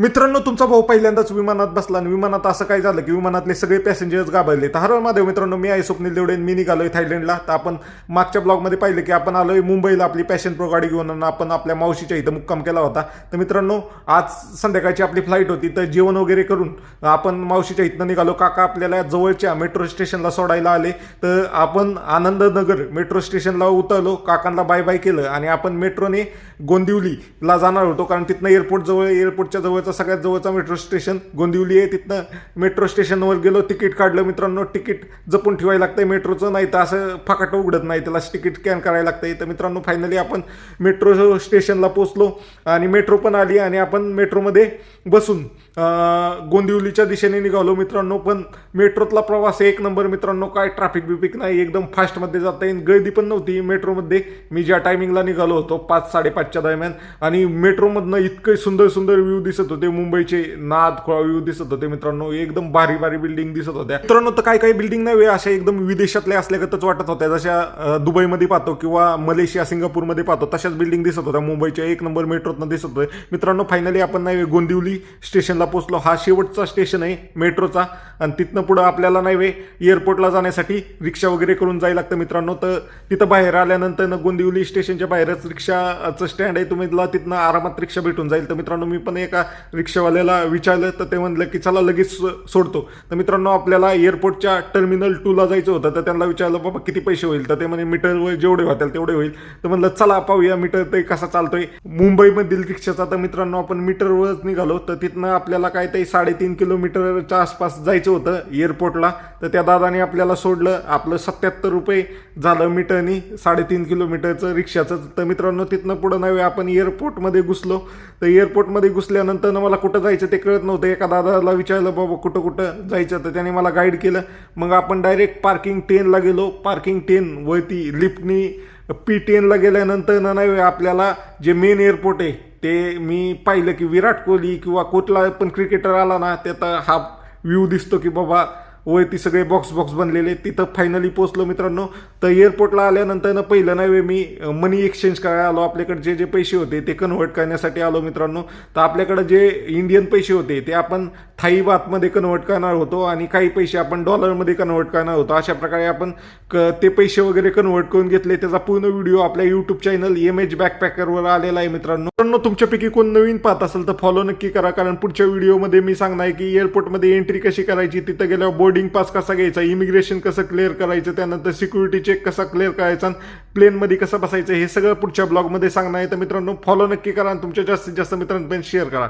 मित्रांनो, तुमचा भाऊ पहिल्यांदाच विमानात बसला आणि विमानात असं काय झालं की विमानातले सगळे पॅसेंजर्स घाबरले. तर हर महादेव मित्रांनो, मी आहे स्वप्नील देवडे. मी निघालोय थायलंडला. तर आपण मागच्या ब्लॉगमध्ये पाहिलं की आपण आलोय मुंबईला आपली पॅशन प्रो गाडी घेऊन आणि आपण आपल्या मावशीच्या इथं मुक्काम केला होता. तर मित्रांनो, आज संध्याकाळची आपली फ्लाईट होती. तर जेवण वगैरे करून आपण मावशीच्या इथनं निघालो. काका आपल्याला जवळच्या मेट्रो स्टेशनला सोडायला आले. तर आपण आनंदनगर मेट्रो स्टेशनला उतरलो, काकांना बाय बाय केलं आणि आपण मेट्रोने गोंदिवलीला जाणार होतो. कारण तिथनं एअरपोर्ट जवळ, एअरपोर्टच्या जवळचा सगळ्यात जवळचा मेट्रो स्टेशन गोंदिवली आहे. तिथनं मेट्रो स्टेशनवर गेलो, तिकीट काढलं. मित्रांनो, तिकीट जपून ठेवायला लागतंय मेट्रोचं, नाही तर असं फकाट उघडत नाही, त्याला तिकीट स्कॅन करायला लागतंय. तर मित्रांनो, फायनली आपण मेट्रो स्टेशनला पोहोचलो आणि मेट्रो पण आली आणि आपण मेट्रोमध्ये बसून गोंदिवलीच्या दिशेने निघालो. मित्रांनो, पण मेट्रोतला प्रवास एक नंबर. मित्रांनो, काय ट्रॅफिक बिपिक नाही, एकदम फास्टमध्ये जाता येईल. गर्दी पण नव्हती मेट्रोमध्ये. मी ज्या टायमिंगला निघालो होतो 5-5:30च्या दरम्यान, आणि मेट्रोमधनं इतके सुंदर सुंदर व्ह्यू दिसत होते. मुंबईचे नाद खोळा व्ह्यू दिसत होते. मित्रांनो, एकदम भारी भारी बिल्डिंग दिसत होत्या. मित्रांनो, तर काही काही बिल्डिंग नाही अशा एकदम विदेशातल्या असल्यागतच वाटत होत्या, जशा दुबईमध्ये पाहतो किंवा मलेशिया सिंगापूरमध्ये पाहतो तशाच बिल्डिंग दिसत होत्या. मुंबईच्या एक नंबर मेट्रोतनं दिसत होते. मित्रांनो, फायनली आपण नाही गोंदिवली स्टेशनला पोहोचलो. हा शेवटचा स्टेशन आहे मेट्रोचा आणि तिथनं पुढं आपल्याला नाही एअरपोर्टला जाण्यासाठी रिक्षा वगैरे करून जायला लागतं. मित्रांनो, तर तिथं बाहेर आल्यानंतर गोंदिवली स्टेशनच्या बाहेरच रिक्षाचं स्टँड आहे. तुम्हाला तिथनं आरामात रिक्षा भेटून जाईल. तर मित्रांनो, मी पण एका रिक्षावाल्याला विचारलं तर ते म्हणलं की चला लगेच सोडतो. तर मित्रांनो, आपल्याला एअरपोर्टच्या टर्मिनल 2ला जायचं होतं. तर त्यांना विचारलं बाबा किती पैसे होईल. तर ते म्हणे मीटरवर जेवढे होतील तेवढे होईल. तर म्हणलं चला पाहूया मीटर ते कसा चालतोय मुंबईमधील रिक्षाचा. तर मित्रांनो, आपण मीटरवरच निघालो. तर तिथनं आपल्याला काय ते 3.5 किलोमीटरच्या आसपास जायचं होतं एअरपोर्टला. तर त्या दादाने आपल्याला सोडलं. आपलं 77 रुपये झालं मीटरनी 3.5 किलोमीटरचं रिक्षाचं. तर मित्रांनो, तिथनं पुढं नाही आपण एअरपोर्टमध्ये घुसलो. तर एअरपोर्टमध्ये घुसल्यानंतर मला कुठं जायचं ते कळत नव्हतं. एका दादाला विचारलं बाबा कुठं कुठं जायचं, तर त्याने मला गाईड केलं. मग आपण डायरेक्ट पार्किंग 10ला गेलो. पार्किंग 10 वरती लिफ्टनी P10ला गेल्यानंतर नाही आपल्याला जे मेन एअरपोर्ट आहे ते मी पाहिलं की विराट कोहली किंवा कुठला पण क्रिकेटर आला ना, त्यात हा व्ह्यू दिसतो की बाबा वरती सगळे बॉक्स बनलेले. तिथं फायनली पोहोचलो. मित्रांनो, तर एअरपोर्टला आल्यानंतर पहिलं नाही मी मनी एक्सचेंज करायला आलो. आपल्याकडे जे पैसे होते ते कन्व्हर्ट करण्यासाठी आलो. मित्रांनो, तर आपल्याकडे जे इंडियन पैसे होते ते आपण थाई बातमध्ये कन्व्हर्ट करणार होतो आणि काही पैसे आपण डॉलरमध्ये कन्व्हर्ट करणार होतो. अशा प्रकारे आपण ते पैसे वगैरे कन्व्हर्ट करून घेतले. त्याचा पूर्ण व्हिडिओ आपल्या यूट्यूब चॅनल MH बॅकपॅकरवर आलेला आहे. मित्रांनो, तुमच्यापैकी कोण नवीन पाहत असेल तर फॉलो नक्की करा, कारण पुढच्या व्हिडिओमध्ये मी सांगणार की एअरपोर्टमध्ये एंट्री कशी करायची, तिथं गेल्यावर बोर्डिंग पास कसा घ्यायचा, इमिग्रेशन कसं क्लिअर करायचं, त्यानंतर सिक्युरिटी चेक कसा क्लिअर करायचा, प्लेनमध्ये कसं बसायचं, हे सगळं पुढच्या ब्लॉगमध्ये सांगणार आहे. तर मित्रांनो, फॉलो नक्की करा आणि तुमच्या जास्तीत जास्त मित्रांपर्यंत शेअर करा.